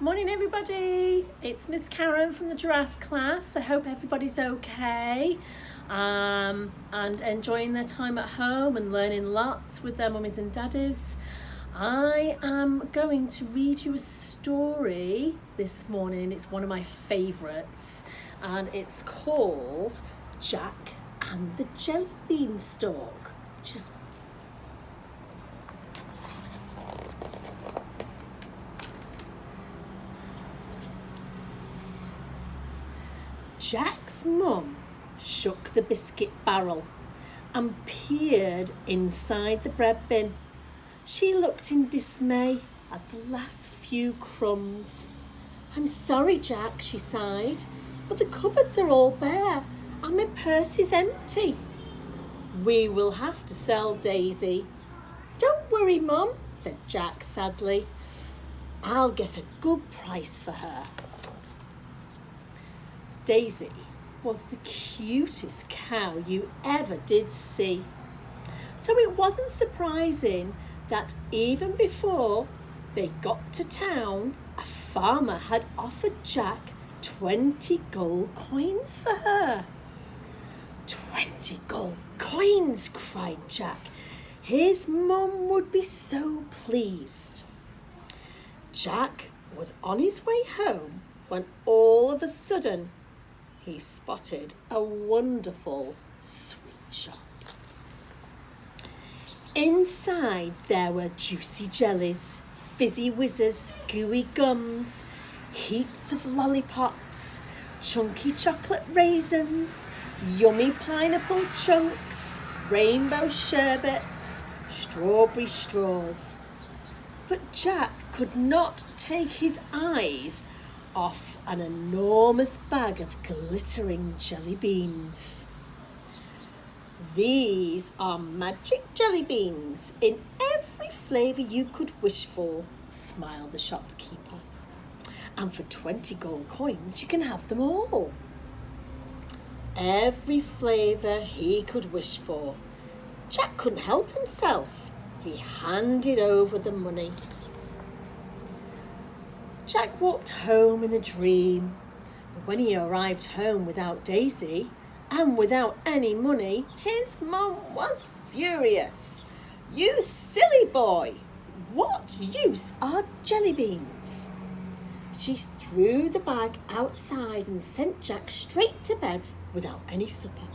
Morning everybody, it's Miss Karen from the giraffe class. I hope everybody's okay and enjoying their time at home and learning lots with their mummies and daddies. I am going to read you a story this morning. It's one of my favourites and it's called Jack and the Jellybean Stalk. Jack's mum shook the biscuit barrel and peered inside the bread bin. She looked in dismay at the last few crumbs. "I'm sorry, Jack," she sighed, "but the cupboards are all bare and my purse is empty." "We will have to sell Daisy." "Don't worry, Mum," said Jack sadly. "I'll get a good price for her." Daisy was the cutest cow you ever did see. So it wasn't surprising that even before they got to town, a farmer had offered Jack 20 gold coins for her. 20 gold coins, cried Jack. His mum would be so pleased. Jack was on his way home when all of a sudden he spotted a wonderful sweet shop. Inside there were juicy jellies, fizzy whizzes, gooey gums, heaps of lollipops, chunky chocolate raisins, yummy pineapple chunks, rainbow sherbets, strawberry straws. But Jack could not take his eyes off an enormous bag of glittering jelly beans. "These are magic jelly beans in every flavour you could wish for," smiled the shopkeeper. "And for 20 gold coins you can have them all." Every flavour he could wish for. Jack couldn't help himself. He handed over the money. Jack walked home in a dream. But when he arrived home without Daisy and without any money, his mum was furious. "You silly boy! What use are jelly beans?" She threw the bag outside and sent Jack straight to bed without any supper.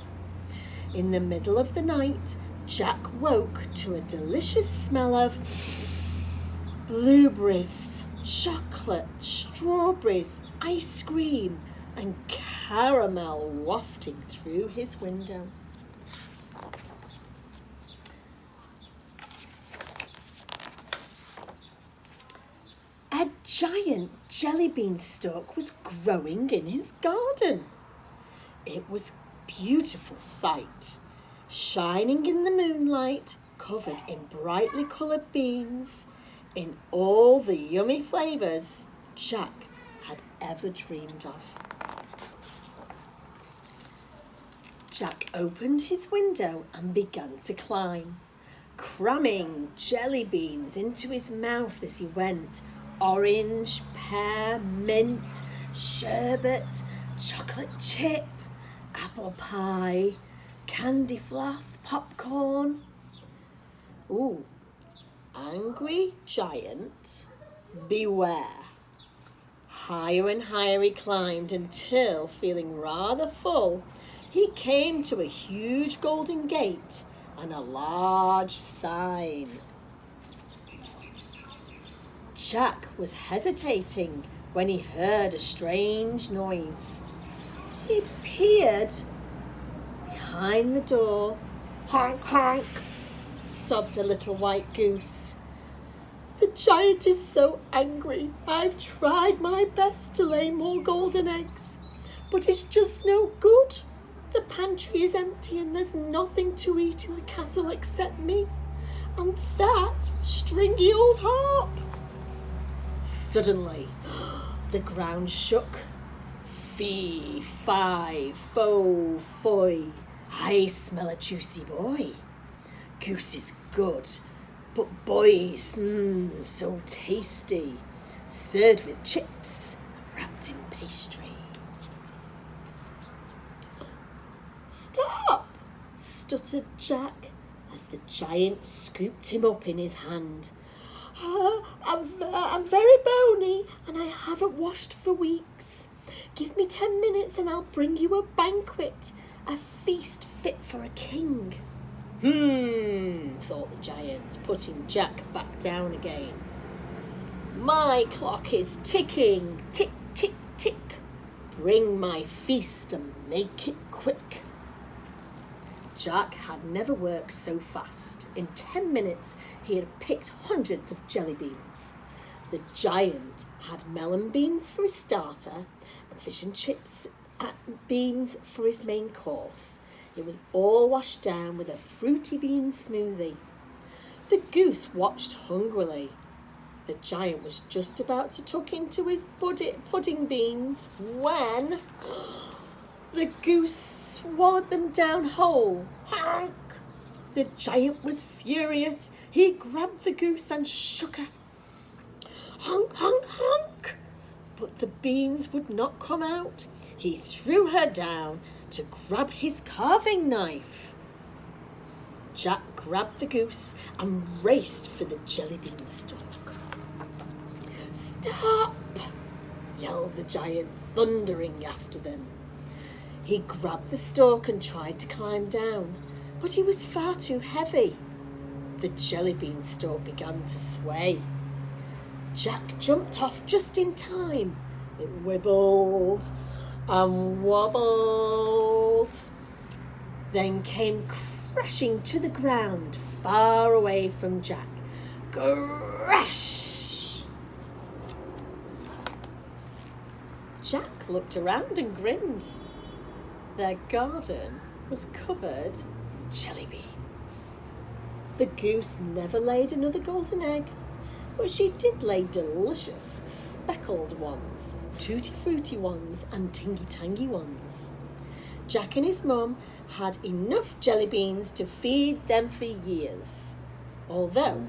In the middle of the night, Jack woke to a delicious smell of blueberries, chocolate, strawberries, ice cream, and caramel wafting through his window. A giant jellybean stalk was growing in his garden. It was a beautiful sight, shining in the moonlight, covered in brightly coloured beans, in all the yummy flavours Jack had ever dreamed of. Jack opened his window and began to climb, cramming jelly beans into his mouth as he went. Orange, pear, mint, sherbet, chocolate chip, apple pie, candy floss, popcorn. Ooh. Angry giant, beware. Higher and higher he climbed until, feeling rather full, he came to a huge golden gate and a large sign. Jack was hesitating when he heard a strange noise. He peered behind the door. "Honk, honk," sobbed a little white goose. "The giant is so angry. I've tried my best to lay more golden eggs, but it's just no good. The pantry is empty and there's nothing to eat in the castle except me and that stringy old harp." Suddenly, the ground shook. "Fee, fi, fo, foy, I smell a juicy boy. Goose is good, but boys, so tasty. served with chips wrapped in pastry. "Stop!" stuttered Jack as the giant scooped him up in his hand. I'm very bony and I haven't washed for weeks. Give me 10 minutes and I'll bring you a banquet, a feast fit for a king." Thought the giant, putting Jack back down again. "My clock is ticking, tick, tick, tick. Bring my feast and make it quick." Jack had never worked so fast. In 10 minutes, he had picked hundreds of jelly beans. The giant had melon beans for his starter and fish and chips beans for his main course. It was all washed down with a fruity bean smoothie. The goose watched hungrily. The giant was just about to tuck into his pudding beans when the goose swallowed them down whole. Honk! The giant was furious. He grabbed the goose and shook her. Honk, honk, honk! But the beans would not come out. He threw her down to grab his carving knife. Jack grabbed the goose and raced for the jellybean stalk. "Stop!" yelled the giant, thundering after them. He grabbed the stalk and tried to climb down, but he was far too heavy. The jellybean stalk began to sway. Jack jumped off just in time. It wibbled and wobbled, then came crashing to the ground far away from Jack. Crash! Jack looked around and grinned. Their garden was covered in jelly beans. The goose never laid another golden egg, but she did lay delicious speckled ones, tutti frutti ones and tingy tangy ones. Jack and his mum had enough jelly beans to feed them for years, although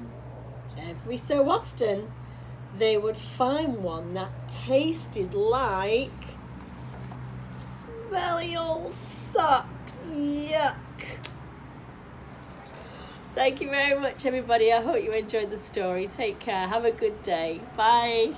every so often they would find one that tasted like smelly old socks. Yuck! Thank you very much, everybody. I hope you enjoyed the story. Take care. Have a good day. Bye.